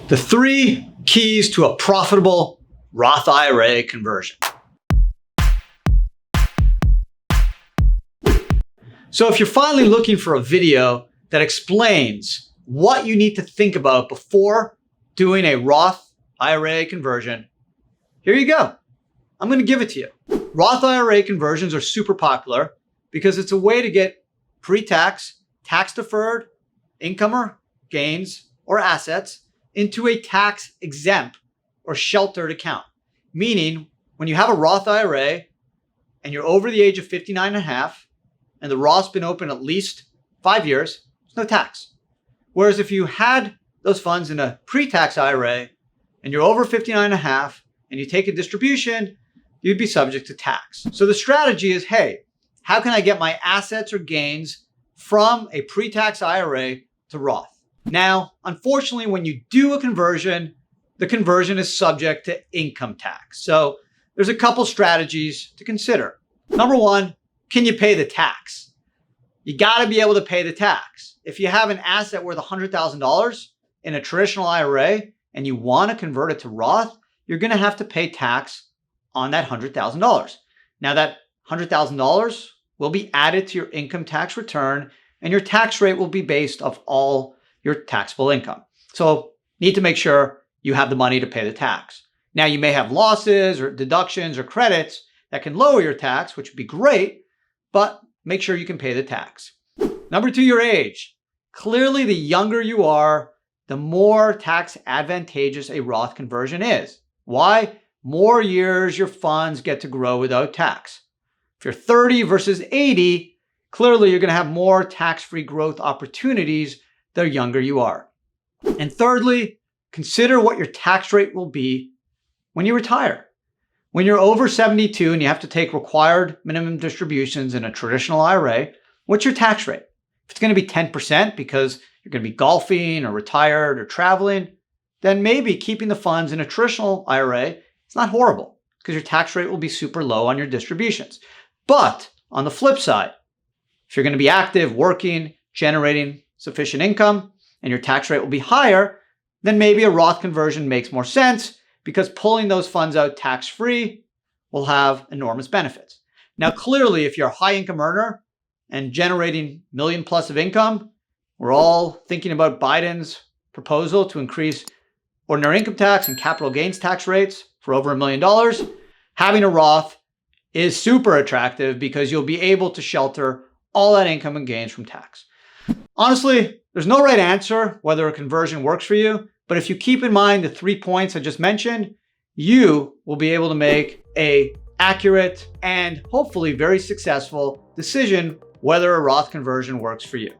The 3 keys to a profitable Roth IRA conversion. So if you're finally looking for a video that explains what you need to think about before doing a Roth IRA conversion, here you go. I'm going to give it to you. Roth IRA conversions are super popular because it's a way to get pre-tax, tax-deferred income or gains or assets into a tax-exempt or sheltered account. Meaning, when you have a Roth IRA and you're over the age of 59 and a half, and the Roth's been open at least 5 years, there's no tax. Whereas if you had those funds in a pre-tax IRA and you're over 59 and a half and you take a distribution, you'd be subject to tax. So the strategy is, hey, how can I get my assets or gains from a pre-tax IRA to Roth? Now, unfortunately, when you do a conversion, the conversion is subject to income tax. So there's a couple strategies to consider. Number one, can you pay the tax? You got to be able to pay the tax. If you have an asset worth $100,000 in a traditional IRA and you want to convert it to Roth, you're going to have to pay tax on that $100,000. Now that $100,000 will be added to your income tax return and your tax rate will be based off all your taxable income. So need to make sure you have the money to pay the tax. Now you may have losses or deductions or credits that can lower your tax, which would be great, but make sure you can pay the tax. Number 2, your age. Clearly, the younger you are, the more tax advantageous a Roth conversion is. Why? More years your funds get to grow without tax. If you're 30 versus 80, clearly you're going to have more tax-free growth opportunities the younger you are. And thirdly, consider what your tax rate will be when you retire. When you're over 72 and you have to take required minimum distributions in a traditional IRA, what's your tax rate? If it's going to be 10% because you're going to be golfing or retired or traveling, then maybe keeping the funds in a traditional IRA, it's not horrible because your tax rate will be super low on your distributions. But on the flip side, if you're going to be active, working, generating sufficient income, and your tax rate will be higher, then maybe a Roth conversion makes more sense because pulling those funds out tax-free will have enormous benefits. Now, clearly, if you're a high income earner and generating $1 million plus of income, we're all thinking about Biden's proposal to increase ordinary income tax and capital gains tax rates for over $1 million. Having a Roth is super attractive because you'll be able to shelter all that income and gains from tax. Honestly, there's no right answer whether a conversion works for you, but if you keep in mind the 3 points I just mentioned, you will be able to make an accurate and hopefully very successful decision whether a Roth conversion works for you.